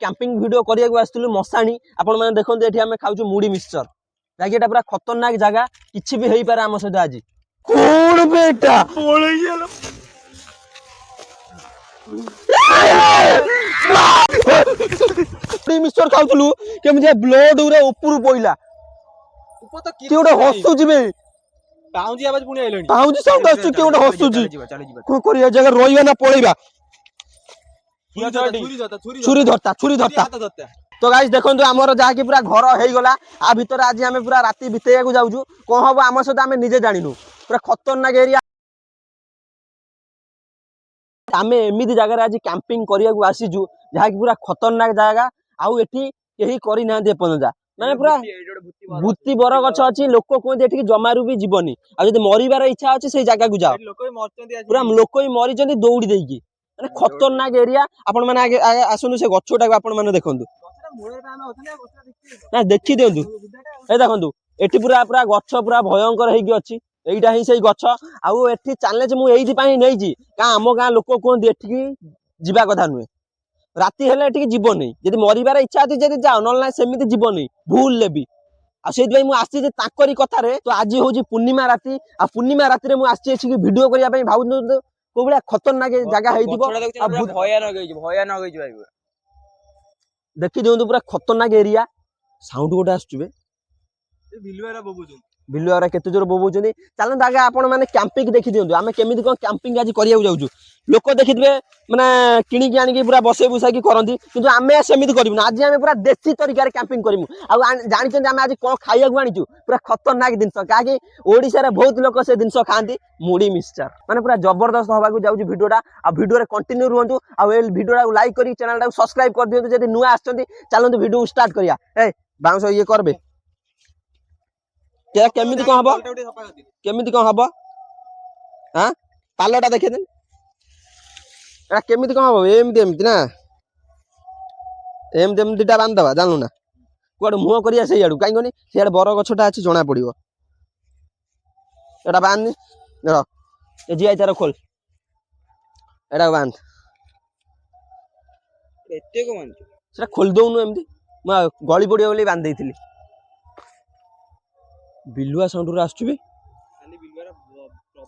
Camping video करिया को आस्तलु मसाणी आपण माने देखों एठी हमें खाउछु मुड़ी मिक्सचर जाकी एटा पूरा खतरनाक जगह किछि भी हेई पारे हम सहित आज कोन बेटा पळई गेलो मुड़ी मिक्सचर खाउथलु केमि ब्लड उरे ऊपर पइला ऊपर तो कि ओडे हसु जिबे पाउजी आवाज पुणी आइलोनी पाउजी साउंड आसु के ओडे हसु जी को करिया जगह रोइबा ना पळेबा छुरी धरता तो गाइस देखंतु हमर जहा कि पूरा घर हेई गला आ भीतर आज हमें पूरा राती बितेया को जाउछु कोन हबो हम सहित हमें निजे जानिनु पूरा खतरनाक एरिया हमें एमिति जगह आज कैंपिंग करिया को आसीजु जहा कि पूरा खतरनाक जगह आउ एठी केही करि ना दे पनजा माने पूरा भूति बर गछ अछि लोक कोन एठी जमारू भी जीवनी आ जदी मरिबार इच्छा अछि से जगह को जाओ लोक भी मरचंदी पूरा लोक भी मरि जंदी दौड़ी देकी माने खतरनाक एरिया आपण माने आगे आसुनु से गछटा को आपण माने देखंतु ना देखि देंतु ए देखंतु एठी पूरा पूरा गछ पूरा भयंकर हेकी अछि एइटा ही सही गछ आउ एठी चैलेंज मु एइथि पई नै जी का हम गां लोक कोन एठी की जिबा कथा नुए राती हेले एठी की जीव नै जदी मरिबार इच्छा अछि जदी जाओ न ना सेमिति जीव नै भूल लेबी आ सेति भाई मु आसी जे ताकरी कथा रे तो आज होजी पूर्णिमा राती आ पूर्णिमा राती रे मु आसी एठी की वीडियो करिया पई भाउ को बड़ा खतरनाक जगह हेइदिबो आ बहुत भयानक भाई देखि देउनु पूरा खतरनाक एरिया साउंड गोटे आछुबे बिलुआरा केते जोर बोबोचंदी चलन आगे आपण माने कैंपिंग देखि दियंतु आमे केमिति कोन कैंपिंग आज करिया जाउछु लोक देखिदिबे माने किणी की आनी की पूरा बसे बुसा की करंती किंतु आमे सेमिति करिबु आज आमे पूरा देसी तरीका रे कैंपिंग करिमु आ जानि छन आमे आज कोन खाइया को आनिचु पूरा खतरनाक दिनस काकी ओडिसा रे बहुत लोक से दिनस खांती मुड़ी मिक्सचर माने पूरा जबरदस्त होबा को जाउछु वीडियोटा आ वीडियो रे कंटिन्यू रहंतु आ ए वीडियोटा को लाइक करी चैनल टा सब्सक्राइब कर दियंतु जदी नुआ आछंती चलंतु वीडियो स्टार्ट करिया ए बाउंस ये करबे क्या केमिति कोन हबो केमिति कोन हबो हां पालटा देखे दे एटा केमिति कोन हबो एमति ना एमतिटा बांध दबा जानलु ना कोड मुह करिया से याडू काई कोनी से याड बर गछटा अछि जोना पड़िबो एटा बांध रो ए जी आई तार खोल एटा बांध एते को बांध सेटा खोल दउनु एमति म गली पड़ियो बोली बांध देइथिली बिलुआ साउंड रे आछुबे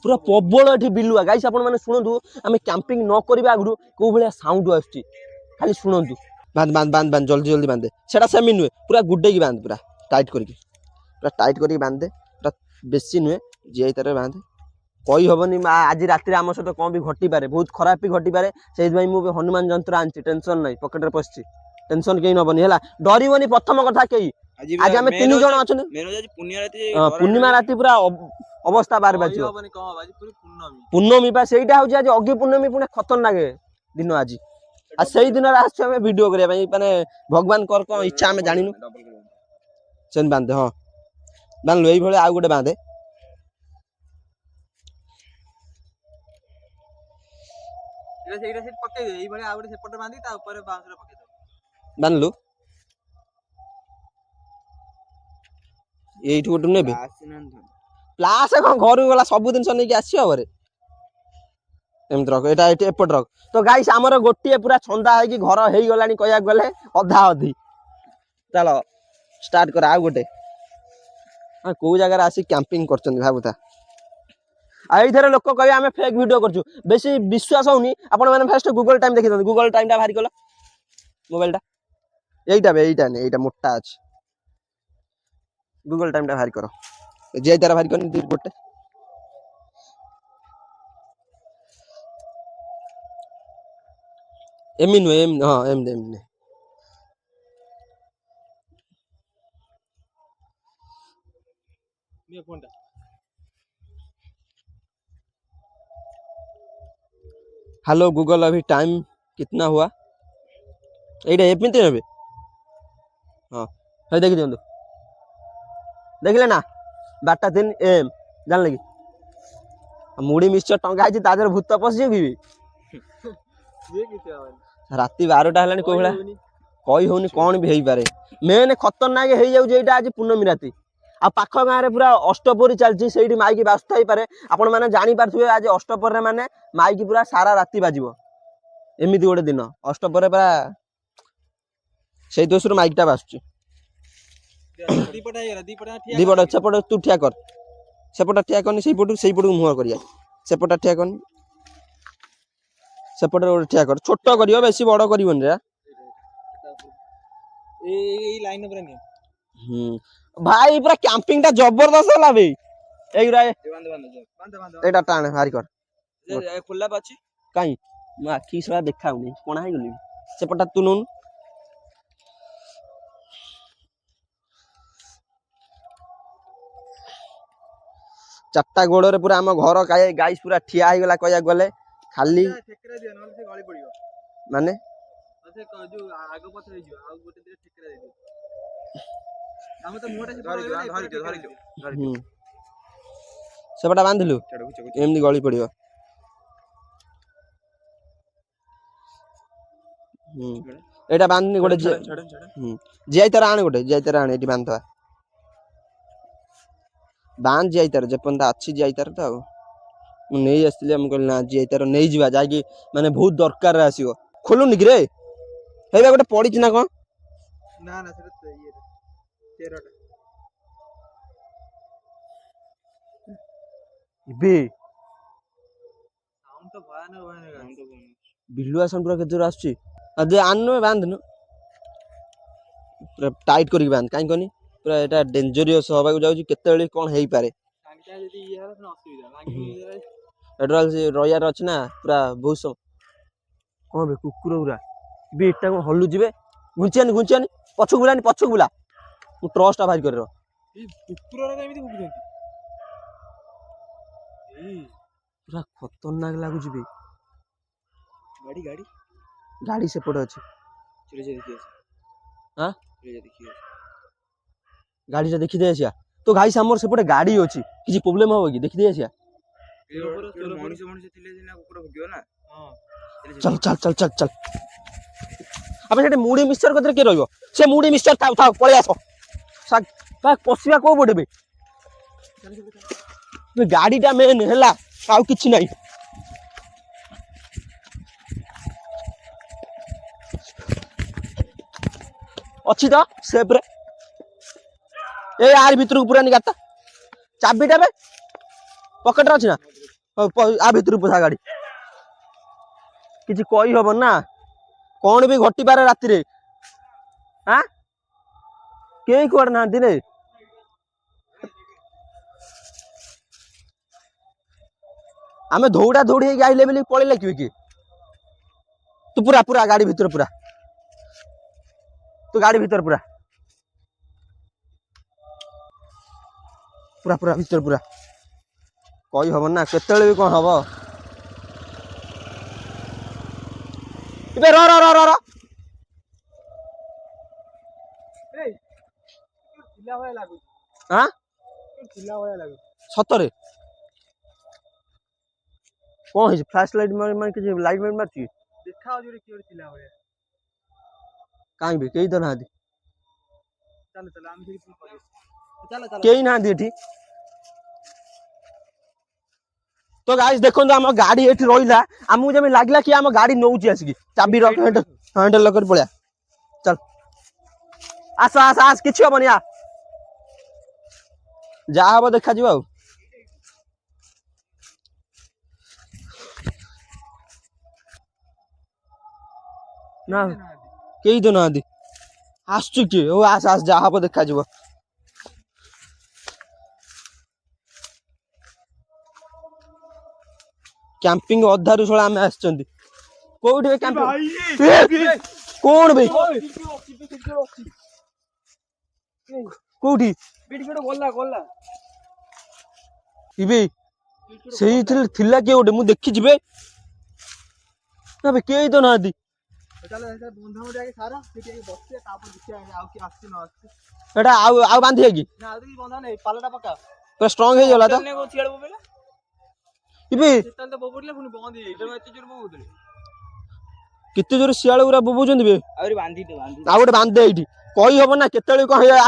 पूरा प्रबल एठी बिलुआ गाइस आपण माने सुनंतु आमे कैंपिंग न करबा आगु को भलिया साउंड आछी खाली सुनंतु बांध बांध बांध बांध जल्दी जल्दी बांध दे सेटा सेमी नुए पूरा गुड्डे की बांध पूरा टाइट करके बांध दे पूरा बेसी नुए जे तारे बांध कहि होबनी आज राति रे हम सहित कोन भी घटी पारे बहुत खराब भी घटी पारे सेहि भाई मु हनुमान यंत्र आनछि टेंशन नै पॉकेट रे पछछि टेंशन केही नबनी हला डरिवनी प्रथम कथा केही आज हम तीन जण अछन पूर्णिमा राति पूरा अवस्था बार बाजियो पूर्णमी पा सेटा हो आज अगी पूर्णमी पुणे खतरनाक दिन आज आ सेही दिन रे आछे हम वीडियो करिया पई माने भगवान कर को इच्छा हम जानिनु सेन बांधे हां बांध लो एई भले आ गुटे बांधे सेटा सेट पके दे एई भले आ गुटे सेपट बांधी ता ऊपर बांसरे पके दो बांध लो एइठु गोटे नेबे प्लास कोन घर गला सब दिन नै कि आसी हबरे एमत रख एटा एटे एपट रख तो गाइस हमर गोटिए पूरा छंदा है कि घर हेई गलानी कया गले अधा अधि चलो स्टार्ट कर आ गोटे आ को जगह आसी कैंपिंग करचन भाबुता आ एथरे लोक कहि हमें फेक वीडियो करछु बेसी विश्वास होनी आपण माने फर्स्ट गूगल टाइम देखि दन गूगल टाइम टा भारी कला मोबाइल टा एइटा नै एइटा मोटा अछि गूगल टाइम टा भारी करो जे तारा भारी करनी दी गोटे एमिन एम हां एम दे एम ये फोनटा हेलो गूगल अभी टाइम कितना हुआ एइटा एमिति हेबे हां हे देखि दियंतु देखले ना 12:03 AM जान लगी मुड़ी मिक्सचर टंगा है तादर भूत पसी भी ये किते आवन राती 12टा हलानी को भला कहि होनी कोन भी हेई पारे मेन खतरनाक हेई जाउ जेटा आज पूर्णमी राती आ पाख गाँ रे पूरा अष्टपहरी चलछि सेठी माइकी बाजुथाई पारे आपण माने जानि पारथुए आज अष्टपहर रे माने माइकी पूरा सारा राती बाजिबो एमिति गोटे दिन अष्टपहर पूरा ସେଇ ଦୋଷରୁ ମାଇକଟା ବାସୁଛି। ଦିପଟ ସେପଟ ତୁ ଠିଆ କର, ସେପଟ ଠିଆ କରନି, ସେଇପଟକୁ ମୁହଁ କରିବା, ସେପଟ ଠିଆ କରନି, ସେପଟେ ଗୋଟେ ଠିଆ କର, ଛୋଟ କରିବ ବେଶୀ ବଡ କରିବନି ରେ। ଭାଇ ପୁରା କ୍ୟାମ୍ପିଂ ଟା ଜବରଦସ୍ତ ହେଲା ବେ। ଏଇଟା ଟାଣେ ଭାରି କର, ଖୋଲା ଅଛି କାଇଁ ମୋ ଆଖି ସେଟା ଦେଖାଉନି, କଣା ହେଇଗଲି। ସେପଟା ତୁ ନଉନୁ, ଚାରିଟା ଗୋଡରେ ପୁରା ଆମ ଘର ଗାଈ ପୁରା ଠିଆ ହେଇଗଲା କହିବାକୁ ଗଲେ। ଖାଲି ମାନେ ସେପଟା ବାନ୍ଧିଲୁ ଏମିତି ଗଳି ପଡିବ। ଏଇଟା ବାନ୍ଧନି ଗୋଟେ ଜିଆଇ ତାର ଆଣେ, ଗୋଟେ ଜିଆଇ ତାର ଆଣେ, ଏଠି ବାନ୍ଧବା ବାନ୍ଧ ଜିଆଇ ତାର ଯେପର୍ଯ୍ୟନ୍ତ ଅଛି ଜିଆଇ ତାର ତ। ଆଉ ମୁଁ ନେଇ ଆସିଥିଲି, ମୁଁ କହିଲି ନା ଜିଆଇ ତାର ନେଇଯିବା ଯାଇକି, ମାନେ ବହୁତ ଦରକାରରେ ଆସିବ। ଖୋଲୁନି କି ରେ, ହେଇବା ଗୋଟେ ପଡିଛି ନା କଣ? ବିଲୁଆ ସାଉଣ୍ଡ ପୁରା କେତେ ଜୋର ଆସୁଛି। ଆଣନୁ ବାନ୍ଧନୁ, ପୁରା ଟାଇଟ୍ କରିକି ବାନ୍ଧ, କାହିଁ କହନି ପୁରା ଏଟା ଡେଞ୍ଜରିୟସ୍ ହବାକୁ ଯାଉଛି, କେତେବେଳେ କଣ ହେଇପାରେ। ଏଟା ରହିବାର ଅଛି ନା ପୁରା ବହୁତ ସମୟ। କଣ ବେ କୁକୁର ଗୁରା ବେ, ଏଟା କଣ ହଲୁଛି ବେ, ଘୁଞ୍ଚିଆନି ପଛକୁ ବୁଲା, ମୁଁ ଟ୍ରଚ ଟା ବାହାରି କରି ପୁରା ଖତରନାକ ଲାଗୁଛି ବେ। ଗାଡି ସେପଟେ ଅଛି, ଗାଡି ଟା ଦେଖିଦେଇ ଆସିବା। ତ ଗାଈ ଆମର ସେପଟେ ଗାଡି ଅଛି, କିଛି ପ୍ରୋବ୍ଲେମ ହବ କି? ଦେଖିଦେଇ ଆସିବା। ଚାଲ ଆବେ ସେଠି ମୁଢି ମିକ୍ସଚର କତିରେ କିଏ ରହିବ? ସେ ମୁଢି ମିକ୍ସଚର ଥାଉ ପଳେଇ ଆସ। ପଶିବା କୋଉ ପଟେ ବେ? ଗାଡି ଟା ମେନ୍ ହେଲା, ଆଉ କିଛି ନାହିଁ। ଅଛି ତ ସେପରେ, ଏଇ ଆରି ଭିତରକୁ ପୁରାନି ଗାଡିଟା, ଚାବିଟା ବେ ପକେଟରେ ଅଛି ନା? ଆ ଭିତରକୁ ପଶା ଗାଡି, କିଛି କହି ହବନି ନା, କଣ ବି ଘଟିପାରେ ରାତିରେ। କେହି କୁଆଡେ ନାହାନ୍ତି ରେ। ଆମେ ଦୌଡା ଦୌଡି ହେଇକି ଆଇଲେ ବୋଲି ପଳେଇଲେ କିଏ? ତୁ ପୁରା ଗାଡି ଭିତରେ ତୁ ଗାଡି ଭିତରେ ପୁରା ଭିତରେ କହି ହବ ନା, କେତେବେଳେ ବି କଣ ହବ। ଏବେ ର ସତରେ କଣ ହେଇଛି? ଫ୍ଲାଶ ଲାଇଟ୍ ମାନେ କିଛି ଲାଇଟ୍ ମାରୁଛି କି? କାହିଁକି କେହି ତ ନାହାନ୍ତି, କେହି ନାହାନ୍ତି ଏଠି। ତ ଗାଇସ୍ ଦେଖନ୍ତୁ, ଆମ ଗାଡି ଏଠି ରହିଲା, ଆମକୁ ଯେମିତି ଲାଗିଲା କି ଆମ ଗାଡି ନଉଛି ଆସିକି, ଚାବି ରଖ ହ୍ୟାଣ୍ଡେଲ ଲକ୍ କରି ପଳେଇଆ। ଚାଲ ଆସ କିଛି ହବନି, ଯାହା ହବ ଦେଖାଯିବ ଆଉ। ନା କେହି ତ ନାହାନ୍ତି, ଆସୁଛୁ କିଏ? ହଉ ଆସ ଯାହା ହବ ଦେଖାଯିବ। କ୍ୟାମ୍ପିଂ ଅଧାରୁ ଶଳା ଆମେ ଆସିଛନ୍ତି। କୋଉଠି କଣ ବେ? କୋଉଠି ସେଇଥିରେ ଥିଲା କିଏ ଗୋଟେ, ମୁଁ ଦେଖିଛି ବେ। କେହି ତ ନାହାନ୍ତି। ଏଟା ଆଉ ବାନ୍ଧିବେ କି? ପୁରା ଷ୍ଟ୍ରଙ୍ଗ ହେଇଗଲା ତ। କେତେ ଜୋରେ ଶିଆଳ ଗୁରା ବୋବଉଛନ୍ତି ବେ। ଆଉ ଗୋଟେ ବାନ୍ଧେ ଏଇଠି, କହି ହବ ନା କେତେବେଳେ କଣ ହେଇଯାଏ।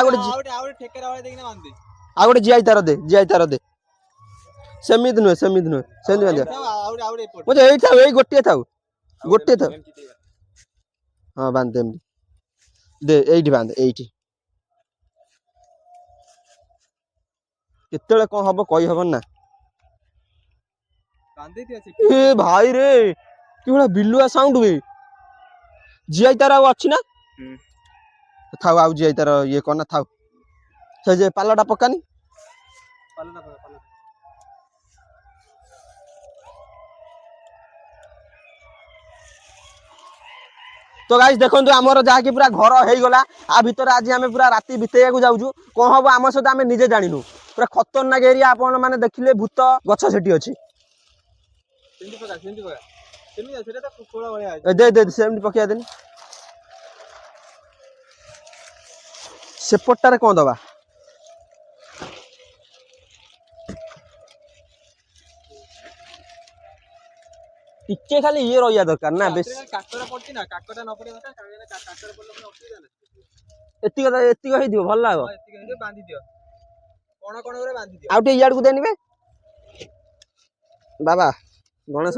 ଆଉ ଗୋଟେ ଜିଆଇ ତାର ଦେ। ସେମିତି ନୁହେଁ, ସେମିତି ବାନ୍ଧିବା। ଏଇ ଗୋଟିଏ ଥାଉ। ହଁ ବାନ୍ଧେ ଏମିତି। दे एठी बांध एठी केतेले कोन हबो कहि हबन ना बांधे दिया से ए भाई रे कि बड़ा बिल्लुआ साउंड बे जियाई तार आउ अछि ना थाउ आउ जियाई तार ये कोना थाउ से जे पालटा पकानी पालना पालना तो गाइस देखंतु हमर जा कि पूरा घर हेई गला आ भीतर आज हमें पूरा राती बितेया को जाउजु कोन हबो हम सहित हमें निजे जानिनु पूरा खतरनाक एरिया आपण माने देखिले भूत गछ सेठी अछि सेंटी पका सेमी सेटा तो खोला भलिया दे दे सेमटी पकिया देनी सेपटटारे कोन दबा टिके खाली ये रहिया दरकार ना बेस काकरा पड़ती ना काकरा न पड़े दरकार काकरा काकरा पड़ले अपने असुविधा ना एतिक हेई दियो भल लागो एतिके हे बांधी दियो कोण कोण रे बांधी दियो आउटे याड को देनिबे बाबा गणेश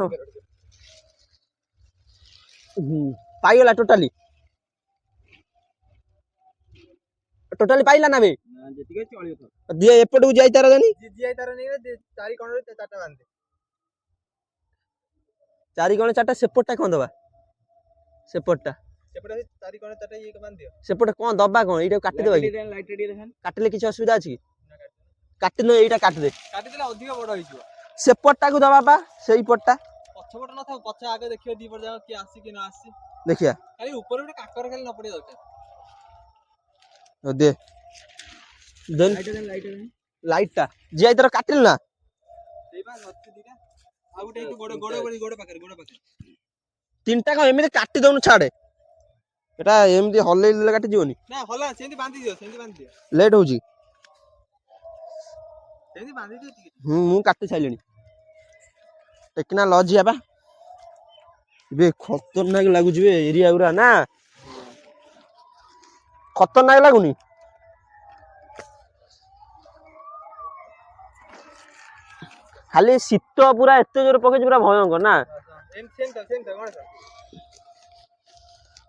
पाइला टोटली पाइला ना बे जेतिके चलियो तो दिए एपट को जाई तार जानी जी आई तार नहीं रे चारि कोण रे चारटा बांधे चारि कोण चारटा सेपटटा कोन दबा सेपटटा सेपटे चारि कोण चारटा ये बांध दियो सेपट कोन दबा कोन एटा काटि देबा कि लाइट रेडी देखन काटले किछ असुविधा अछि काटि न एटा काट दे काटि देला अधिक बड़ होई जो सेपटटा को दबा बा सेई पटटा पछपट न था पछ आगे देखियो दी पर जाओ कि आसी कि ना आसी देखिया खाली ऊपर उठे काकर खाली न पड़े दरकार दे देन लाइट लाइटटा जियाई तार काटिल ना सेई बा नथि दिना आ गुटे गोड़ पाकर तीनटा का एमिति काटि दउनु छाड़े एटा एमिति हल्लेइ ले काटि जीवनी ना हला सेंती बांधी दियो लेट होजी सेंती बांधी दियो ठीक मु काटि साइलेनी टेक्नोलॉजी आबा बे खतरनाक लागु जिवे एरिया उरा ना खतरनाक लागुनी खाली शीत पूरा एते जोर पके पूरा भयंकर ना सेम कोन सा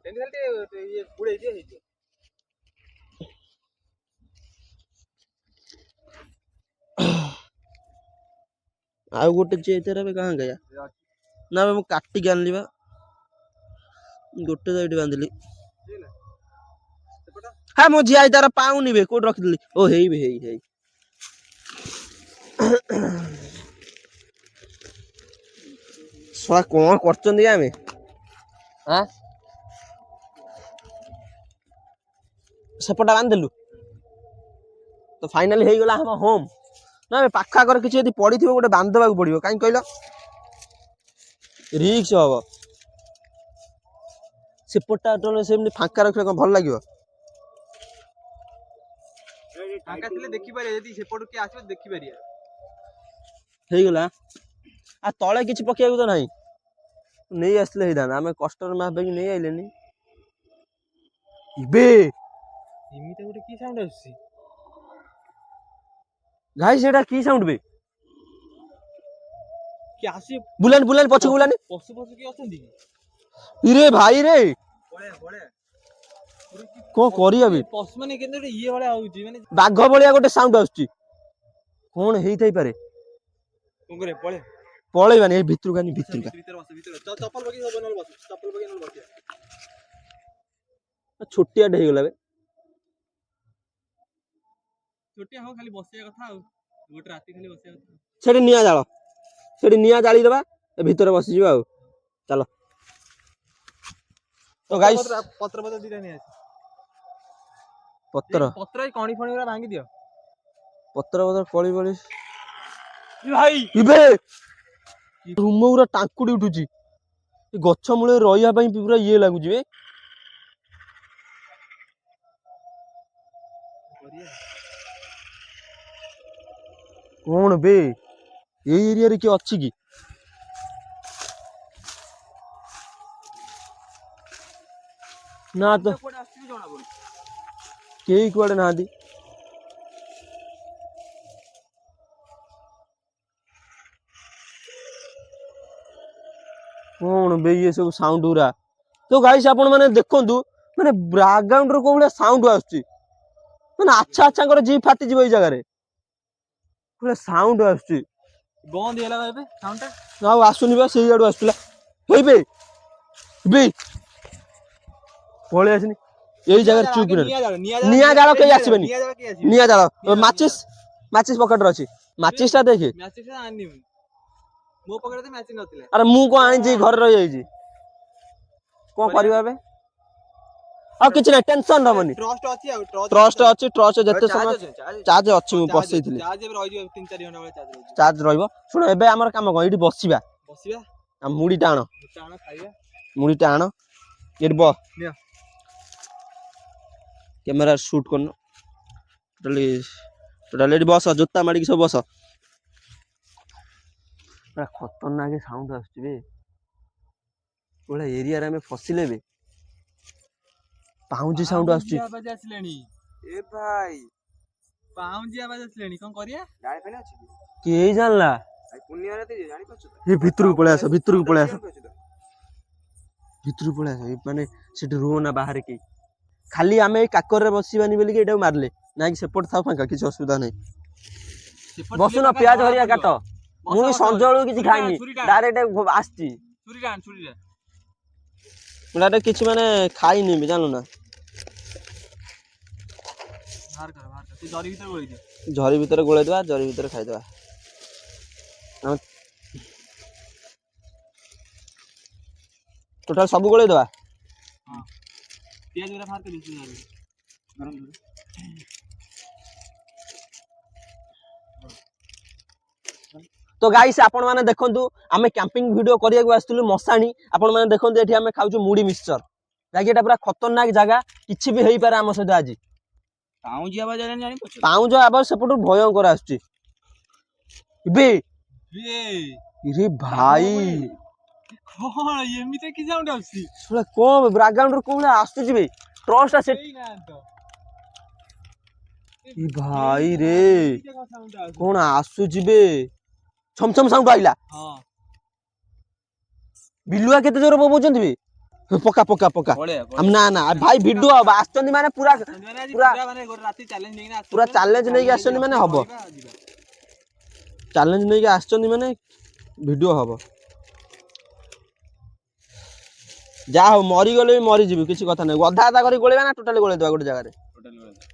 सेंती खाली ये बुड़े दिए हे आउ गोटे चेतरा बे कहां गया ना बे मु काटी के आनली बा गोटे जाइट बांधली हां मो जिया तार पाउनी बे कोड रख दिली ओ हेई बे हेई सला कोन करचंदी आमे हां सेपटा बांध देलु तो फाइनली हेई गला हम होम ना बे पाखा कर किछि यदि पड़ी थिबो गोटे बांध देबा को पड़िबो काई कहलो रिक्स होबो सेपटा टोले सेमनी फांका रखले कोन भल लागियो फांका थिले देखि पारे यदि सेपट के आसीबे देखि पारिया हेई गला आ तळे किछि पकिया को तो नाही नहीं आसले हेदा हमें कस्टमर माफ बेगी नहीं आइलेनी बे इमिते गोटे की साउंड आसी गाइस एटा की साउंड बे कि आसी बुलान पछ बुलानी पशु की अछंदी इरे भाई रे बळे को करिया बे पशु माने केते ये वाला आउची माने बाघ बलिया गोटे साउंड आउची कोन हेई थाई पारे कोन करे बळे पळै बानी ए भितरु गानी भितरु का भीतर चप्पल बगी सब नल बस चप्पल बगी नल बस छोटिया ढे गेला बे छोटिया हो खाली बसिया कथा गोटे राती खाली बसिया कथा सेठी निया जाली दबा ए भितर बसि जिवा आ चलो तो गाइस पत्र दिरा नहीं आसी पत्र कणी फणी वाला भांगी दियो पत्र कळी बळी भाई इबे रूम पूरा टांकुड़ी उठुची गछ मूले रहिया पई पूरा ये लागु जिवे कोन बे ए एरिया रे के अछि की ना तो केही कुआडे ना दी कौन बे ये सब साउंड उरा तो गाइस आपण माने देखंतु ମାନେ ବ୍ୟାକଗ୍ରାଉଣ୍ଡ ରୁ କୋଉ ଭଳିଆ ସାଉଣ୍ଡ ଆସୁଛି ମାନେ ଆଚ୍ଛା ଆଚ୍ଛାଙ୍କର ଜିଭ ଫାଟିଯିବ ଏଇ ଜାଗାରେ କୋଉ ସାଉଣ୍ଡ ଆସୁଛି ବନ୍ଦ ହେଇଗଲା ବା ଏବେ ସାଉଣ୍ଡ ଟା। ଆଉ ଆସୁନି ବା ସେଇ ଆଡୁ ଆସୁଥିଲା ହେଇବେ ବେ ପଳେଇ ଆସିନି ଏଇ ଜାଗାରେ ଚୁପ୍ କିନା ନିଆଁ ଜାଳ କେହି ଆସିବେନି ନିଆଁ ଜାଳ ମାଚିସ୍ ମାଚିସ୍ ପକେଟରେ ଅଛି ମାଚିସ୍ ଟା ଦେଖେ ମ୍ୟାଚିସ୍ ଟା ଆଣିନି ମୁଁ। ମୋ ପକେଟରେ ତ ମ୍ୟାଚିସ୍ ନଥିଲା। ଆରେ ମୁଁ କଣ ଆଣିଛି ଘରେ ରହିଯାଇଛି କଣ କରିବା ଏବେ ଆଉ କିଛି ନାହିଁ ଟେନସନ ହବନି ଟ୍ରଷ୍ଟ ଅଛି ଆଉ ଟ୍ରଷ୍ଟ ଅଛି ଟ୍ରଷ୍ଟ ଯେତେ ସମୟ ଚାର୍ଜ ଅଛି ମୁଁ ବସେଇଥିଲି ଚାର୍ଜ ଏବେ ରହିଯିବ 3-4 ଘଣ୍ଟା ଭଳିଆ ଚାର୍ଜ ରହିଯିବ। ଚାର୍ଜ ରହିବ ଶୁଣ ଏବେ ଆମର କାମ କଣ ଏଇଠି ବସିବା ବସିବା ଆଉ ମୁଢିଟା ଆଣ ଟାଣ ଖାଇବା ମୁଢିଟା ଆଣ ଏଠି ବ ନିଅ। କ୍ୟାମେରା ସୁଟ୍ କରୁନ ଟୋଟାଲି ଟୋଟାଲି ଏଠି ବସ ଜୋତା ମାଡ଼ିକି ସବୁ ବସ ପୁରା ଖତରନାକ ସାଉଣ୍ଡ ଆସୁଛି ବେ କୋଉଭଳିଆ ଏରିଆରେ ଆମେ ଫସିଲେ ବେ ପାଉଁଜି ସାଉଣ୍ଡ ଆସୁଛି ଆବାଜ ଆସିଲାଣି ଏ ଭାଇ ପାଉଁଜି ଆବାଜ ଆସିଲାଣି କଣ କରିବା ଜାଣି ପାଇଲେ ଅଛି କିଏ ଜାଣିଲା ପୁଣ୍ୟରେ ତ ଜାଣି ପାରୁଛ ତ ଏ ଭିତରକୁ ପଳେଇ ଆସ ଭିତରକୁ ପଳେଇ ଆସ ଭିତରକୁ ପଳେଇ ଆସ ମାନେ ସେଠି ରୁହ ନା ବାହାରେ କେହି ଖାଲି ଆମେ ଏଇ କାକରରେ ବସିବାନି ବୋଲିକି ଏଇଟାକୁ ମାରିଲେ ନାଇଁ ସେପଟେ ଥାଉ ଫାଙ୍କା କିଛି ଅସୁବିଧା ନାହିଁ ବସୁନ ପିଆଜ ହରିଆ କାଟ ମୁଁ ବି ସଞ୍ଜ ବେଳକୁ କିଛି ଖାଇନି ଡାଇରେକ୍ଟ ଆସିଛି ଡାଇରେକ୍ଟ କିଛି ମାନେ ଖାଇନି ବି ଜାଣୁ ନା ଝରି ଭିତରେ ଗୋଳେଇଦବା ଝରି ଭିତରେ ଖାଇଦବା ଟୋଟାଲ ସବୁ ଗୋଳେଇଦବା तो गाइस आपण माने देखंतु आमे कैंपिंग वीडियो करिया को आस्तुलु मसाणी आपण माने देखंतु एठी आमे खाउछु मुड़ी मिक्सचर लागी एटा पूरा खतरनाक जगह किछि भी हेई पारे हम सहित आजी पाउंजी आवाज जानि पछ पाउंज आवाज सेपटु भयंकर आछी बे रे भाई कोन एमिते कि साउंड आछी सुला कोन बैकग्राउंड रो कोला आस्तु जिबे ट्रस्ट से ए भाई रे कोन आसु जिबे छम छम साउंड आइला हां बिलुआ केते जोर बोबोचंती बे पका पका पका हम ना ना भाई वीडियो अब आछतनी माने पूरा पूरा माने राती चैलेंज नेना पूरा चैलेंज नै के आछतनी माने हबो चैलेंज नै के आछतनी माने वीडियो हबो जा हो मरी गले मरी जीबी किछि कथा नै अधा आधा करी गोलेबा ना टोटली गोले देबा गोटे जगह रे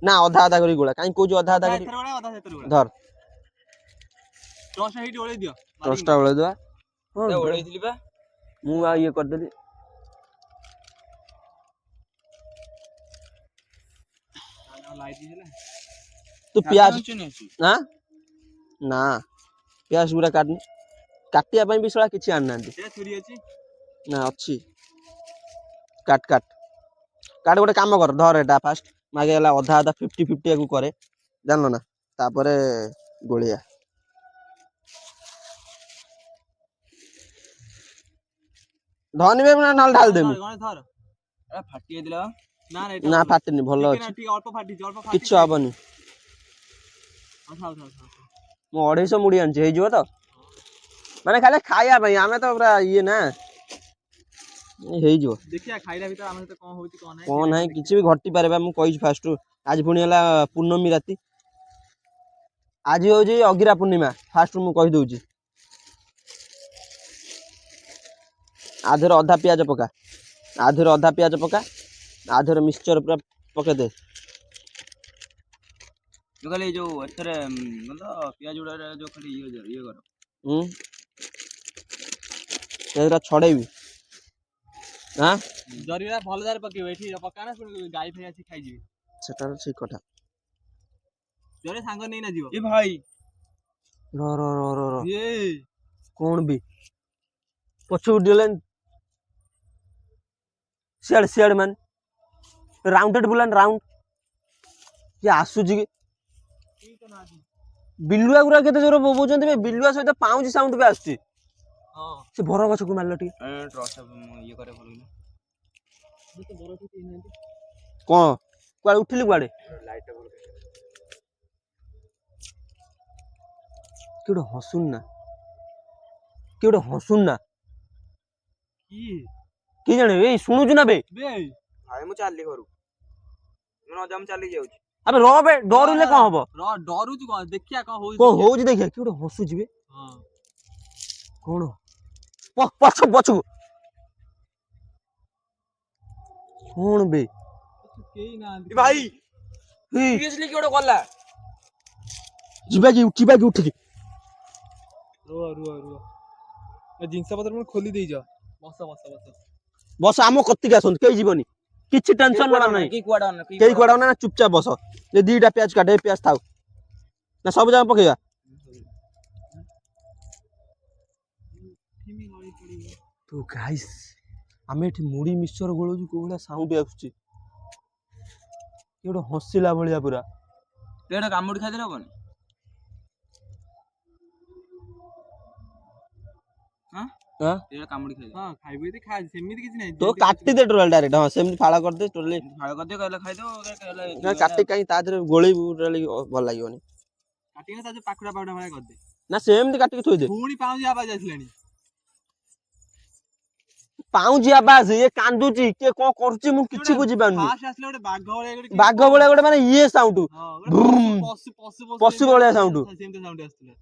ना अधा आधा करी गोला काई कोजो अधा आधा करी धर टोस्ट हेटी ओळे दियो टोस्टा ओळे देबा ए ओळे दिली बा मु आ ये कर देली लाइट दिला तू प्याज ना ना प्याज गुरा काटनी काटिया पई भी सळा किछि आन नांती ए छुरी अछि ना अछि काट काट काट गोटे काम कर धर एटा फास्ट मागे हला आधा आधा 50-50 को करे जानलो ना तापरे गोलिया धनी बे ना नाल ढाल देमी धर ए फाटी दिला ना ना फाटनी भलो अछि अल्प फाटी किछ हबनी मो 250 मुड़ी आनछि हे जिवो तो माने खाली खाया भाई आमे तो पूरा ये ना हे जिवो देखिया खाइला भीतर हम तो कोन होची कोन नहीं किछि भी घटी पारे बा मु कहि फास्ट आज पुनी हला पूर्णमी राती आज हो जी अगिरा पूर्णिमा फास्ट मु कहि दउची आधर अधा प्याज पका आधर अधा प्याज पका आधर मिक्सचर पूरा पके दे जो खाली जो एथरे मतलब प्याज उडा जो खाली ये करो एरा छड़ेबी हां जरीरा भल जारे पकेबे एठी पका ना गाय फे आसी खाइ जीबे सेटा ठीक कथा जरे सांग नै ना जीवो ए भाई रो रो रो रो रो ये कोन भी पछु डिलेन शेड शेड मन राउंडेड बुलान राउंड ये आसु जी बिलुआ गुरा केते जोर बोबोचंती बे बिलुआ सहित पाउंजी साउंड बे आछी हां से भर गछ को मारलो टी ट्रस्ट ये करे भलो तो बरो तो नहीं कोन कुआ उठिली कुआडे लाइट बोल केडो हसुन ना की की जाने ए सुनु छु ना बे ଭାଇ ମୁଁ ଚାଲି ଘରୁ ମୁଁ ନ ଯାମ ଚାଲି ଯାଉଛି। ଆବେ ରହ ବେ ଡରୁଲେ କଣ ହବ? ର ଡରୁଛୁ କଣ ଦେଖିଆ କଣ ହଉଛି। କଣ ହଉଛି ଦେଖିଆ କି ଗୋଟେ ହସୁଛି ବେ। ହଁ କଣ ପଛକୁ କଣ ବେ କେହି ନାହାନ୍ତି ଭାଇ ହେଇ, ସିରିୟସଲି କି ଗୋଟେ ଗଲା। ଯିବା କି ଉଠିକି ରୁହ ଏ ଜିନିଷ ପତ୍ର ମୁଁ ଖୋଲି ଦେଇଛ। ବସ ବସ ଆମ କତିକି ଆସନ୍ତୁ କେହି ଯିବନି କିଛି ଟେନସନ ନେବାର ନାହିଁ କି କୁଆଡେ ଅନା କେହି କୁଆଡେ ନା ଚୁପଚାପ ବସ ଏ ଦିଟା ପିଆଜ କାଟେ ଏ ପିଆଜ ଥାଉ ନା ସବୁ ଯାକ ପକେଇବା ତୁ ଗାଇସ୍ ଆମେ ଏଠି ମୁଢି ମିକ୍ସଚର ଗୋଳଉଛୁ କୋଉ ଭଳିଆ ସାଉଣ୍ଡ ଆସୁଛି କି ଗୋଟେ ହସିଲା ଭଳିଆ ପୁରା ତେଡେ କାମୁଡି ଖାଇଦେଲେ ହବନି। ଆଁ ତେଡେ କାମୁଡି ଖାଇଦେ। ହଁ ଖାଇବୁ ଯଦି ଖା ସେମିତି କିଛି ନାହିଁ। ତୁ କାଟିଦେ ଟୋଟାଲ ଡାଇରେକ୍ଟ ହଁ ସେମିତି ଫାଳ କରିଦେ ଟୋଟାଲି ଫାଳ କରିଦେ କହିଲେ ଖାଇଦବ କାଟି କାହିଁ ତା ଦେହରେ ଗୋଳେଇବୁ ଟୋଟାଲି ଭଲ ଲାଗିବନି କାଟିକିନା ତା ଯୋଉ ପାଖୁଡା ଭଳିଆ କରିଦେ। ନା ସେମିତି କାଟିକି ଥୋଇଦେ ପୁଣି ପାଉଁଜି ଆବାଜ ଆସିଲାଣି। ପାଉଁଜି ଆବାଜ ଇଏ କାନ୍ଦୁଛି କିଏ କଣ କରୁଛି ମୁଁ କିଛି ବୁଝିପାରୁନି ଫାଷ୍ଟ ଆସିଲା ଗୋଟେ ବାଘ ଭଳିଆ ଗୋଟେ ବାଘ ଭଳିଆ ଗୋଟେ ମାନେ ଇଏ ସାଉଣ୍ଡ ହଁ ଗୋଟେ ପଶୁ ଭଳିଆ ସାଉଣ୍ଡ ସେମିତି ସାଉଣ୍ଡ ଆସୁଥିଲା।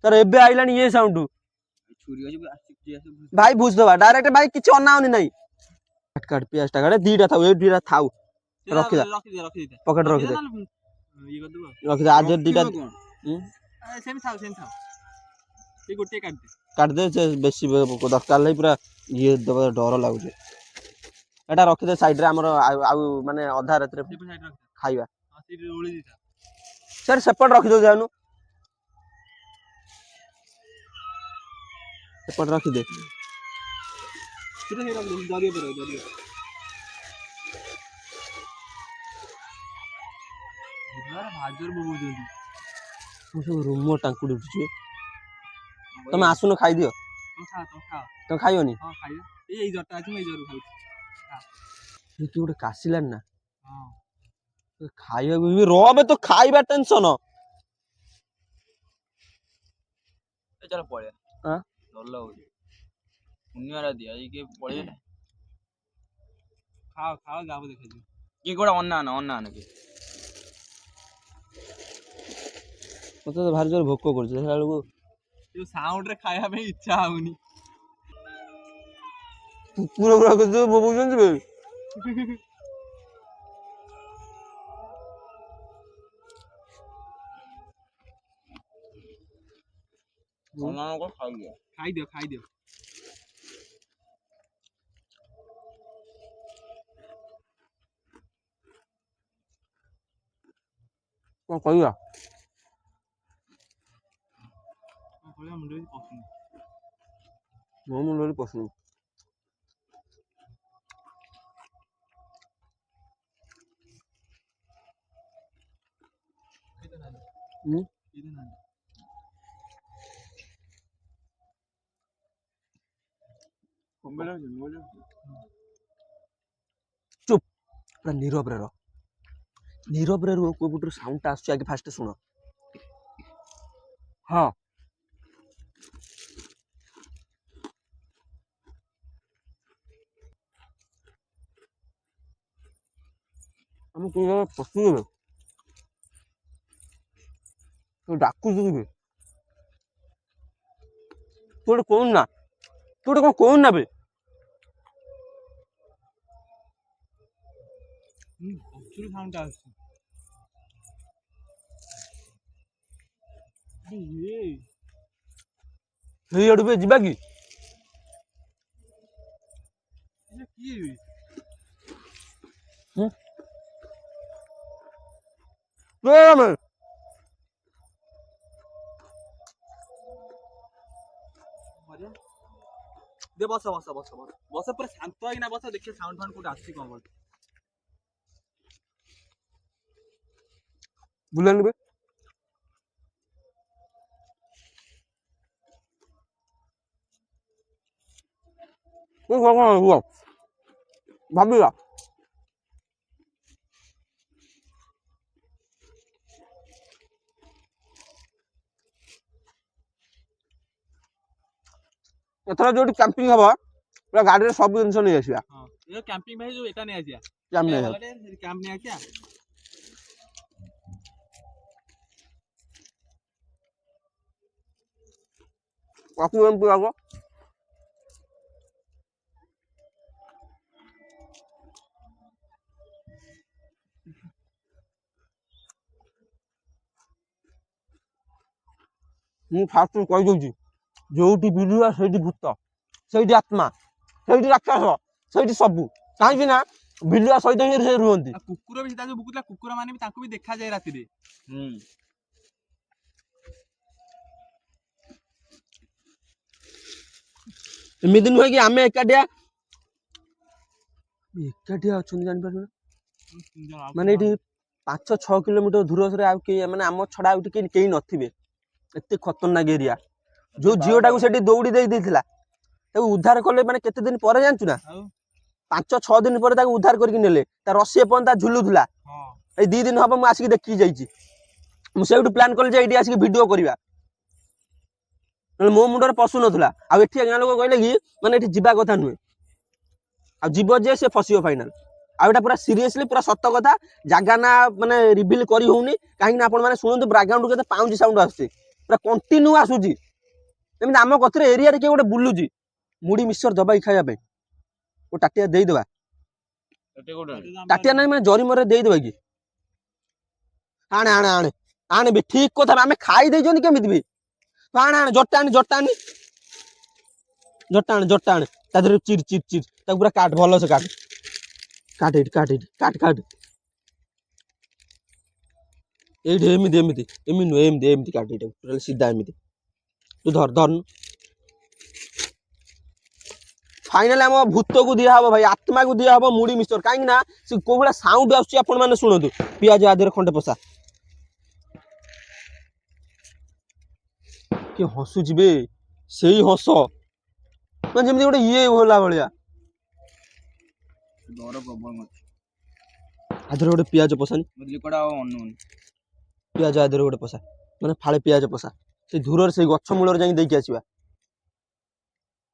ତାର ଏବେ ଆଇଲାଣି ଇଏ ସାଉଣ୍ଡ ଛୁରୀ ଅଛି ଭାଇ ବୁଝିଦବା ଡାଇରେକ୍ଟ ଭାଇ କିଛି ଅନାଉନି ନାହିଁ କାଟ ପିଆଜ ଟା କାଟେ ଦିଟା ଥାଉ ଏ ଦିଟା ଥାଉ ରଖିଦେ ରଖିଦେ ପକେଟ ରଖିଦେ ଇଏ କରିଦବୁ ରଖିଦେ ଆଜ ଦିଟା ସେମିତି ଥାଉ ସେ ଗୋଟିଏ କାଟିଦେ। କାଟିଦେ ସେ ବେଶୀ ଦରକାର ନାହିଁ ପୁରା ଇଏ ଦେବା ଡର ଲାଗୁଛି ଏଟା ରଖିଦେ ସାଇଡରେ ଆମର ଆଉ ମାନେ ଅଧା ରାତିରେ ଖାଇବା ସାର୍ ସେପଟେ ରଖିଦଉ ଯାଉନୁ ସେପଟେ ରଖିଦେ ମୁଁ ସବୁ ରୁମ ଟାଙ୍କୁଡ଼ି ଉଠୁଛି ତମେ ଆସୁନ ଖାଇଦିଅ ତମେ ଖାଇବନି ଏଇ ଜଟା ଅଛି ମୁଁ ଏଇ ଜରୁ ଖାଉଛି। କିଏ ଗୋଟେ କାଶିଲାନି ନା ଖାଇବାକୁ ବି ରବେ ତ ଖାଇବା ଟେନସନ ଚାଲ ପଳେଇବା ଡର ଲାଗୁଛି ପୁଣ୍ୟ ରାତି ଆଜି କିଏ ପଳେଇଲା ଖାଅ ଯାବ ଦେଖାଯିବ କିଏ ଗୋଟେ ଅନା କିଏ ମତେ ତ ଭାରି ଜୋର ଭୋକ କରୁଛି ଦେଖିଲା ବେଳକୁ ଯୋଉ ସାଉଣ୍ଡ ରେ ଖାଇବା ପାଇଁ ଇଚ୍ଛା ହଉନି। କୁକୁର ଗୁଡାକ ଯୋଉ ବୋବଉଛନ୍ତି ବେ ଖାଇଦିଅ କଣ କହିବା ମୁଣ୍ଡ ପସନ୍ଦ ମୋ ମୁଣ୍ଡରେ ପଶୁନି ଚୁপ ପୁରା नीरବରେ ରୁହ କୋଉ ପଟରୁ ସାଉଣ୍ଡ ଟା ଆସୁଛି ଆগে ଫାଷ୍ଟ ଶୁଣ ହଁ ଆମେ କୋଉ ଜାଗା ପଶିଗଲେ ତୁ ଡାକୁଛୁ କି ତୁ ଗୋଟେ କହୁନୁ ନା ତୁ ଗୋଟେ କଣ କହୁନୁ ନା ବେ ସାଉଣ୍ଡ ଆସୁଛି ସେଇଆଡୁ ବେ ଯିବା କି କିଏ ବସ ପୁରା ଶାନ୍ତ ହେଇକିନା ବସ ଦେଖିଆ ସାଉଣ୍ଡ ଫାଉଣ୍ଡ କୋଉଠି ଆସୁଛି କଣ କରୁଛି ବୁଲେନି ବେ ଭାବିବା ଏଥର ଯୋଉଠି କ୍ୟାମ୍ପିଂ ହବ ପୁରା ଗାଡିରେ ସବୁ ଜିନିଷ ନେଇ ଆସିବା କ୍ୟାମ୍ପିଂ ଭାଇ ଯୋଉ ଏଟା ନେଇ ଆସିବା କ୍ୟାମ୍ପ ନେଇ କ୍ୟାମ୍ପ ନେଇ ଆସିଆ କାକୁ ଏମିତି ଆଗ ମୁଁ ଫାଷ୍ଟ କହିଦଉଛି ଯୋଉଠି ବିଲୁଆ ସେଇଠି ଭୂତ ସେଇଠି ଆତ୍ମା ସେଇଠି ରାକ୍ଷସ ସେଇଠି ସବୁ କାହିଁକି ନା ବିଲୁଆ ସହିତ ହିଁ ସେ ରୁହନ୍ତି। କୁକୁର ବି ଯୋଉ ବୁକୁଥିଲା କୁକୁର ମାନେ ବି ତାଙ୍କୁ ବି ଦେଖାଯାଏ ରାତିରେ। ଏମିତି ନୁହେଁ କି ଆମେ ଏକାଠିଆ ଅଛନ୍ତି ଜାଣିପାରିବୁ ନା ମାନେ ଏଠି 5-6 କିଲୋମିଟର ଦୂରରେ ଆଉ କେହି ମାନେ ଆମ ଛଡା ଆଉ କେହି ନଥିବେ ଏତେ ଖତରନାକ ଏରିଆ। ଯୋଉ ଝିଅଟାକୁ ସେଠି ଦୌଡ଼ି ଦେଇଥିଲା ତାକୁ ଉଦ୍ଧାର କଲେ ମାନେ କେତେ ଦିନ ପରେ ଜାଣିଛୁ ନା 5-6 ଦିନ ପରେ ତାକୁ ଉଦ୍ଧାର କରିକି ନେଲେ ତା ରସି ଏପର୍ଯ୍ୟନ୍ତ ଝୁଲୁଥିଲା ଏଇ 2 ଦିନ ହବ ମୁଁ ଆସିକି ଦେଖିକି ଯାଇଛି। ମୁଁ ସେଇଠୁ ପ୍ଲାନ୍ କଲି ଯେ ଏଇଠି ଆସିକି ଭିଡିଓ କରିବା ନହେଲେ ମୋ ମୁଣ୍ଡରେ ପଶୁନଥିଲା। ଆଉ ଏଠି ଗାଁ ଲୋକ କହିଲେ କି ମାନେ ଏଠି ଯିବା କଥା ନୁହେଁ ଆଉ ଯିବ ଯେ ସେ ଫସିବ ଫାଇନାଲ। ଆଉ ଏଇଟା ପୁରା ସିରିୟସଲି ପୁରା ସତ କଥା ଜାଗା ନା ମାନେ ରିଭିଲ୍ କରି ହଉନି କାହିଁକି ନା ଆପଣ ମାନେ ଶୁଣନ୍ତୁ ବ୍ୟାକଗ୍ରାଉଣ୍ଡ କେତେ ପାଉଁଜି ସାଉଣ୍ଡ ଆସୁଛି ପୁରା କଣ୍ଟିନ୍ୟୁ ଆସୁଛି ଏମିତି ଆମ କତିରେ ଏରିଆରେ କିଏ ଗୋଟେ ବୁଲୁଛି ମୁଢି ମିକ୍ସଚର ଦବାଇ ଖାଇବା ପାଇଁ ଓ ଟାଟିଆ ଦେଇଦବା ଟାଟିଆ ନାହିଁ ମାନେ ଜରିମରେ ଦେଇଦବା କି ଆଣେ ଆଣେ ଆଣେ ଆଣେ ବି ଠିକ କଥା ଆମେ ଖାଇ ଦେଇଛନ୍ତି କେମିତି ବି ଆଣେ ଆଣେ ଜଟା ଆଣେ ତା ଦେହରେ ଚିର ତାକୁ ପୁରା କାଟ ଭଲସେ କାଟ ଏଇଠି ଏମିତି ନୁହେଁ ଏମିତି କାଟ ଏଇଟାକୁ ଟୋଟାଲି ସିଧା ଏମିତି ତୁ ଧରନୁ फाइनल आम भूत को दिया हम भाई आत्मा को दिया हम मुड़ी मिक्सचर कहीं से कौ भाया साउंड आसुँच शुणु पियाज आदि खंडे पशा कि हसुची बे से हस जमी गोटे ये होला भाया आधर गोटे पियाज पशानी पियाज आदि गोटे पशा मैंने फाड़े पियाज पशा से धूर से गछ मूल जाकि आसवा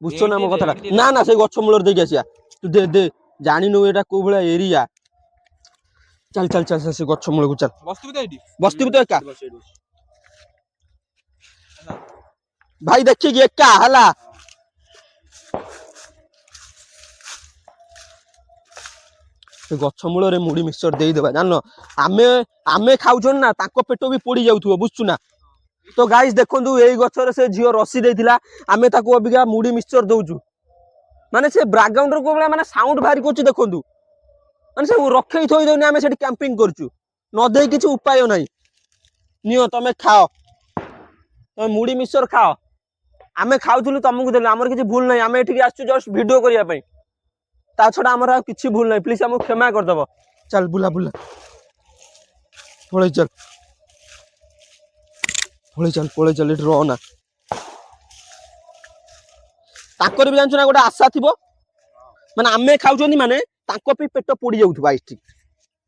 बुझ ना मो कथा ना ना से गछ मूल देखिए आसिया तू दे दे जानिनु एटा को भाया एरिया चल चल चल से गछ मूल को चल बस्ती तो एका भाई देखिए एका हला से गछ मूल रे मुड़ी मिक्सचर दे देबा जान आमे आमे खाउछन ना ताको पेटो भी पोड़ी जाउथुबो बुझछु ना तो गाइस देखंतु एई गछरे से झियो रसी देथिला आमे ताको अबिका मुड़ी मिक्सचर दउछु माने से बैकग्राउंड को बला माने साउंड भारी करछु देखंतु माने से रखई थई दउनी आमे सेठी कैंपिंग करछु न देई किछु उपाय नै नियो तमे खाओ तमे मुड़ी मिक्सचर खाओ आमे खाउथुलु तमकु देलु हमर किछि भूल नै आमे एठी आछछु जस्ट वीडियो करिया पई ता छडा हमर किछि भूल नै प्लीज हमकु क्षमा कर दबो चल बुला बुला पळे चल इट रो ना ताकर भी जानछु ना गोटे आशा थिबो माने आमे खाउछनी माने ताको पे पेट पोड़ी जाउथबा ठीक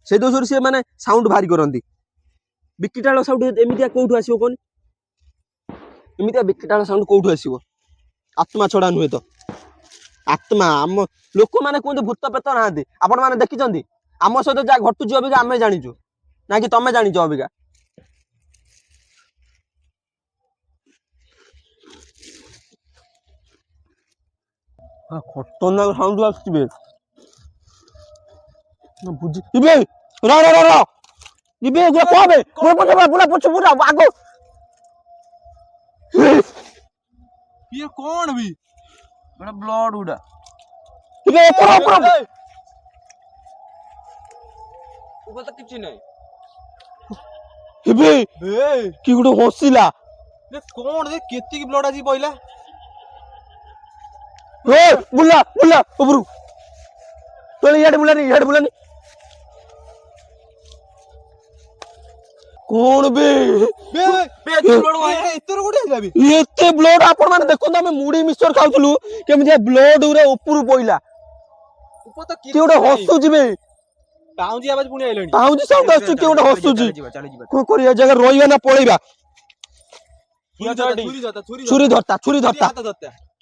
से दोसर से माने साउंड भारी करंती बिकिटाळ साउंड एमितिया कोठु आसीबो कोन एमितिया बिकिटाळ साउंड कोठु आसीबो आत्मा छडा नुहे तो आत्मा हम लोक माने कोन भूत पेत नाहंती आपण माने देखिचंती आम सहित जा घटुची अबिका आमे जानिचु ना कि तमे जानिचो अबिका खतरनाक साउंड आसुबे बुझी इबे रा इबे गुला कोबे पूरा पूरा आगो ये कौन भी बड़ा ब्लड उड़ा इबे ऊपर तो किछि नै इबे की गुडो हसिला ये कौन दे केती की ब्लड आजी पइला ए बुला ऊपर तो याड बुलानी कौन बे एतर कोडी आइला बे एते ब्लड आपण माने देखो हम मुड़ी मिक्सचर खाउथलु केमि ब्लड उरे ऊपर पइला ऊपर तो की गोटे हसुची बे पाउजी आवाज पुणी आइलानी पाउजी साउंड आसु की गोटे हसुची को करिया जगह रोइबा ना पळेबा छुरी धरता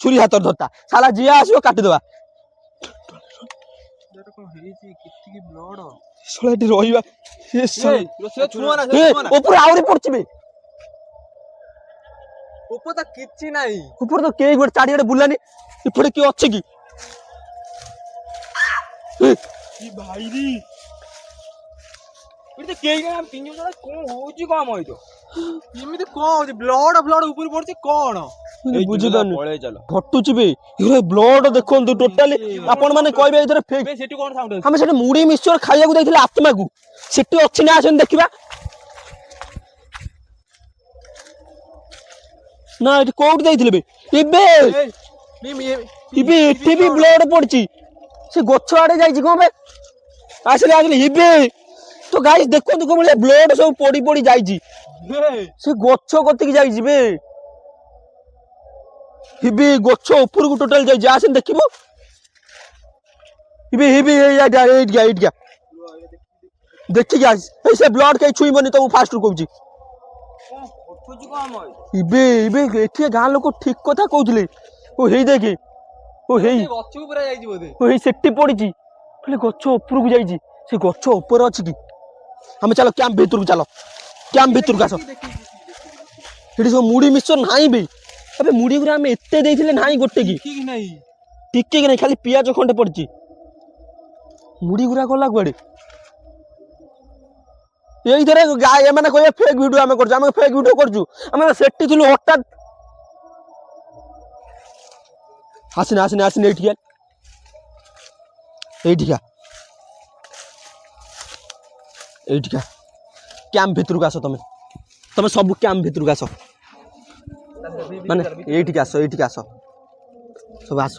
छुरी हाथ धरता साला जिया आसियो काटी देबा କଣ ହେଇଛି କିଛି ବ୍ଲଡ ଶଳା ଏଠି ରହିବା ଏ ଶଳା ସେ ଛୁଆ ନା ଏ ଉପରେ ଆହୁରି ପଡୁଛି ବେ ଉପର ତ କିଛି ନାହିଁ ଉପରେ ତ କେହି ଗୋଟେ ଚାରିଆଡେ ବୁଲାନି ଏପଟେ କିଏ ଅଛି କି କି ଭାଇରି ଏଠି ତ କେହି ନା ତିନି ଜଣ କଣ ହଉଛି କଣ ଏଇତ ଏମିତି କଣ ହଉଛି ବ୍ଲଡ ଉପରେ ପଡୁଛି କଣ ବୁଝିପାରୁନି ପଳେଇ ଚାଲ ଘଟୁଛି ବେ ବ୍ଲଡ ଦେଖନ୍ତୁ ଟୋଟାଲି ଆପଣ ମାନେ କହିବେ ଏଇଥର ଫେକ୍ ସେଠି କଣ ସାଉଣ୍ଡ ଆମେ ସେଠି ମୁଢି ମିକ୍ସଚର ଖାଇବାକୁ ଦେଇଥିଲେ ଆତ୍ମାକୁ ସେଠି ଅଛି ନା ଆସନ୍ତୁ ଦେଖିବା ନା ଏଠି କୋଉଠି ଦେଇଥିଲେ ବେ ଏବେ ଏଠି ବି ବ୍ଲଡ ପଡିଛି ସେ ଗଛ ଆଡେ ଯାଇଛି କଣ ବେ ଆସିଲେ ଏବେ ତ ଗାଇସ୍ ଦେଖନ୍ତୁ କୋଉ ଭଳିଆ ବ୍ଲଡ ସବୁ ପଡି ପଡି ଯାଇଛି ସେ ଗଛ କତିକି ଯାଇଛି ବେ ଏବେ ଗଛ ଉପରକୁ ଟୋଟାଲ ଯାଇଛି ଆସେନି ଦେଖିବୁ ଏଇଠିକା ଦେଖିକି ଆସ ସେ ବ୍ଲଡ କେହି ଛୁଇଁବନି ତମକୁ ଫାଷ୍ଟରୁ କହୁଛି ଏବେ ଏଠି ଗାଁ ଲୋକ ଠିକ କଥା କହୁଥିଲେ ଓ ହେଇ ଦେଖେ ଓ ହେଇ ଗଛକୁ ପୁରା ଯାଇଛି ବୋଧେ ଓ ହେଇ ସେଠି ପଡିଛି ଖାଲି ଗଛ ଉପରକୁ ଯାଇଛି ସେ ଗଛ ଉପରେ ଅଛି କି ଆମେ ଚାଲ କ୍ୟାମ୍ପ ଭିତରକୁ ଚାଲ କ୍ୟାମ୍ପ ଭିତରକୁ ଆସ ସେଠି ସବୁ ମୁଢି ମିକ୍ସଚର ନାହିଁ ବେ ଏବେ ମୁଢି ଗୁରା ଆମେ ଏତେ ଦେଇଥିଲେ ନାହିଁ ଗୋଟେ କି ଠିକ ନାହିଁ ଟିକେ କି ନାହିଁ ଖାଲି ପିଆଜ ଖଣ୍ଡେ ପଡିଛି ମୁଢି ଗୁରା ଗଲା କୁଆଡେ ଏଇଥିରେ ଏମାନେ କହିବେ ଫେକ୍ ଭିଡିଓ ଆମେ କରୁଛୁ ଆମେ ଫେକ୍ ଭିଡିଓ କରୁଛୁ ଆମେ ସେଠି ଥିଲୁ ହଠାତ୍ ଆସିନି ଏଇଠିକା କ୍ୟାମ୍ପ ଭିତରକୁ ଆସ ତମେ ସବୁ କ୍ୟାମ୍ପ ଭିତରକୁ ଆସ ମାନେ ଏଇଠିକି ଆସ ସବୁ ଆସ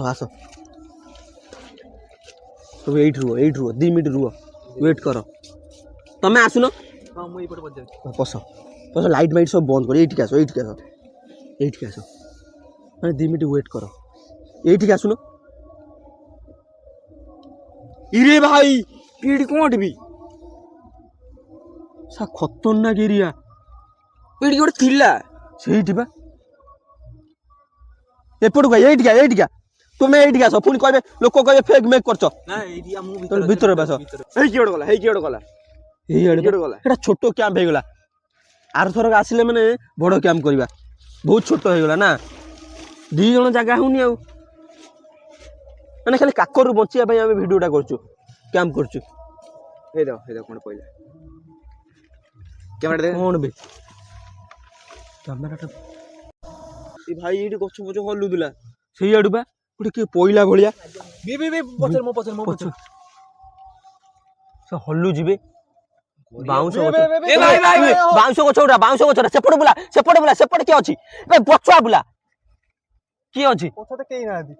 ସବୁ ଏଇଠି ରୁହ 2 ମିନିଟ୍ ରୁହ ୱେଟ୍ କର ତମେ ଆସୁନ ମୁଁ ଏଇପଟେ ପଚାରୁଛି ପଶ ଲାଇଟ୍ ମାଇଟ୍ ସବୁ ବନ୍ଦ କର ଏଇଠିକି ଆସ ମାନେ 2 ମିନିଟ୍ ୱେଟ୍ କର ଏଇଠିକି ଆସୁନ ଇରେ ଭାଇ ଏଇଠି କୋଉଠି ବି ସା ଖତରନାକ ଏରିଆ ଏଇଠି ଗୋଟେ ଥିଲା ସେଇଠି ବା ଏପଟକୁ ଏଇଠିକା ତୁମେ ଏଇଠିକି ଆସ ପୁଣି କହିବେ ଲୋକ କହିବେ ଫେକ୍ ମେକ୍ କରୁଛ ନା ଏଇଠି ମୁଁ ଭିତରେ ବାସ ହେଇ କିଏ ଗୋଟେ ଗଲା ଏଇଆଡେ ଗଲା ଏଟା ଛୋଟ କ୍ୟାମ୍ପ ହେଇଗଲା ଆରଥରକ ଆସିଲେ ମାନେ ବଡ କ୍ୟାମ୍ପ କରିବା ବହୁତ ଛୋଟ ହେଇଗଲା ନା 2 ଜଣ ଜାଗା ହଉନି ଆଉ ମାନେ ଖାଲି କାକରରୁ ବଞ୍ଚିବା ପାଇଁ ଆମେ ଭିଡିଓଟା କରୁଛୁ କ୍ୟାମ୍ପ କରୁଛୁ ହେଇଦ କଣ ପଇଲା କ୍ୟାମେରା ଦେ କଣ ବେ କ୍ୟାମେରାଟା ଏ ଭାଇ ଏଇଠି ଗଛ ପଛ ହଲୁଥିଲା ସେଇଆଡୁ ବା ଗୋଟେ କିଏ ପଇଲା ଭଳିଆ ପଛରେ ସେ ହଲୁ ଯିବେ ବାଉଁଶ ଏ ଭାଇ ବାଉଁଶ ଗଛଟା ସେପଟେ ବୁଲା ସେପଟେ କିଏ ଅଛି ପଛୁଆ ବୁଲା କିଏ ଅଛି ପଛରେ କେହି ନାହାନ୍ତି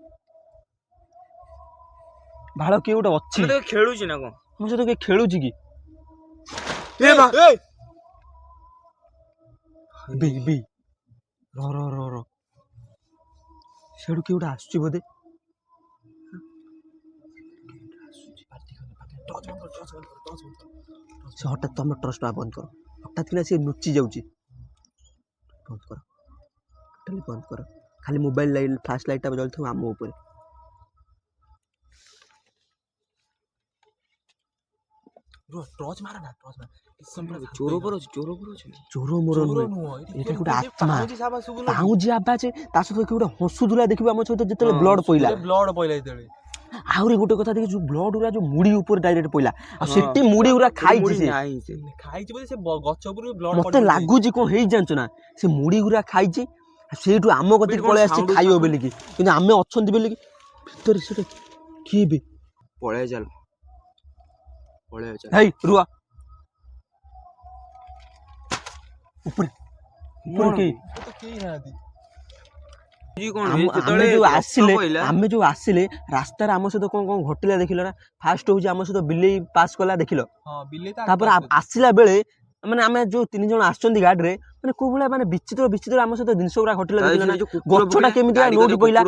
ଭାଳ କିଏ ଗୋଟେ ଅଛି ଖେଳୁଛି ନା କଣ ମୋ ସହିତ କିଏ ଖେଳୁଛି କି ର ସେଠୁ କିଏ ଗୋଟେ ଆସୁଛି ବୋଧେ ସେ ହଠାତ୍ ତମେ ଟର୍ଚ୍ଚ ବନ୍ଦ କର ହଠାତ୍ କିନା ସେ ଲୁଚି ଯାଉଛି ବନ୍ଦ କର ଖାଲି ମୋବାଇଲ ଲାଇଟ୍ ଫ୍ଲାସ୍ ଲାଇଟ୍ଟା ଜଳିଥିବ ଆମ ଉପରେ ଟର୍ଚ ମାର ଚୋର ମୋର ନୁହଁ ଏଇଟା ଗୋଟେ ଆତ୍ମା ପାଉଁଜି ଆବାଜ ତା ସହିତ କିଏ ଗୋଟେ ହସୁଥିଲା ଦେଖିବୁ ଆମ ସହିତ ଯେତେବେଳେ ବ୍ଲଡ ପଇଲା ଯେତେବେଳେ ଆହୁରି ଗୋଟେ କଥା ଦେଖି ଯୋଉ ବ୍ଲଡ ଗୁରା ଯୋଉ ମୁଢି ଉପରେ ଡାଇରେକ୍ଟ ପଇଲା ଆଉ ସେଠି ମୁଢି ଗୁରା ଖାଇଛି ବୋଧେ ସେ ଗଛ ଉପରୁ ବ୍ଲଡ ମତେ ଲାଗୁଛି କଣ ହେଇଛି ଜାଣିଛୁ ନା ସେ ମୁଢି ଗୁରା ଖାଇଛି ସେଇଠୁ ଆମ କତିକି ପଳେଇ ଆସିଛି ଖାଇବ ବୋଲିକି କିନ୍ତୁ ଆମେ ଅଛନ୍ତି ବୋଲିକି ଭିତରେ ସେଟା କିଏ ବି ପଳେଇ ଚାଲ ହେଇ ରୁଆ ଉପରେ କେହି ନାହାନ୍ତି ଆମେ ଯୋଉ ଆସିଲେ ରାସ୍ତାରେ ଆମ ସହିତ କଣ ଘଟିଲା ଦେଖିଲ ନା ଫାଷ୍ଟ ହଉଛି ଆମ ସହିତ ବିଲେଇ ପାସ୍ କଲା ଦେଖିଲ ତାପରେ ଆସିଲା ବେଳେ ମାନେ ଆମେ ଯୋଉ 3 ଜଣ ଆସିଛନ୍ତି ଗାଡିରେ ମାନେ କୋଉ ଭଳିଆ ମାନେ ବିଚିତ୍ର ଆମ ସହିତ ଜିନିଷ ଗୁରା ଘଟିଲା ଦେଖିଲ ନା ଗଛଟା କେମିତି ନୋଉଠି ପଇଲା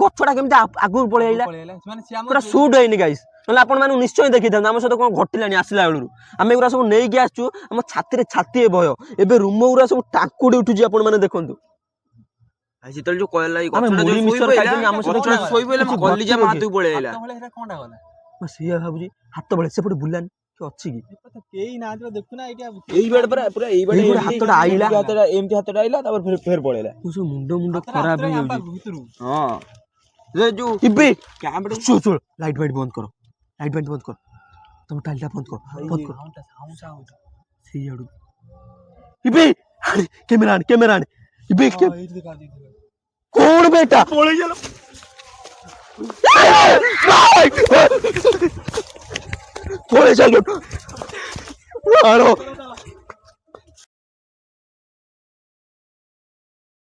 ଗଛଟା କେମିତି ଆଗକୁ ପଳେଇ ଆଇଲା ପୁରା ସୁଟ୍ ହେଇନି ଗାଇସ୍ ନହେଲେ ଆପଣ ମାନଙ୍କୁ ନିଶ୍ଚୟ ଦେଖିଥାନ୍ତୁ ଆମ ସହିତ କଣ ଘଟିଲାନି ଆସିଲା ବେଳରୁ ଆମେ ଏଗୁରା ସବୁ ନେଇକି ଆସିଛୁ ଆମ ଛାତିରେ ଛାତିଏ ଭୟ ଏବେ ରୁମ ଗୁରା ସବୁ ଟାଙ୍କୁଡି ଉଠୁଛି ଆପଣ ମାନେ ଦେଖନ୍ତୁ ଯେତେବେଳେ ଯୋଉ କହିଲା ଆମେ ମୁଢି ମିକ୍ସଚର ଖାଇଛନ୍ତି ଆମ ସହିତ ଶୋଇ ପଇଲା କଲିଜା ମାତୁ ପଳେଇ ଆଇଲା ମୁଁ ସେଇଆ ଭାବୁଛି ହାତ ବଳେ ସେପଟେ ବୁଲାନି କି ଅଛି କି କେହି ନାହାନ୍ତି ଦେଖୁନା ଏଇଟା ଏଇ ବାଟେ ପୁରା ଏଇ ବାଟେ ଏଇ ହାତଟା ଆଇଲା ଏମିତି ହାତଟା ଆଇଲା ତାପରେ ଫେର ପଳେଇଲା। ମୋ ସବୁ ମୁଣ୍ଡ ଖରାପ ହେଇଯାଉଛି। ହଁ ଯେ ଯୋଉ ଏବେ କ୍ୟାମ୍ପ ଶୁଣ ଲାଇଟ୍ ଫାଇଟ୍ ବନ୍ଦ କର ତମ ଟାଇଲଟା ବନ୍ଦ କର ସେଇ ଆଡୁ ଏବେ କ୍ୟାମେରା ଆଣ ଏବେ କଣ ବେଟା ପଳେଇ ଗଲ ପଳେଇ ଚାଲ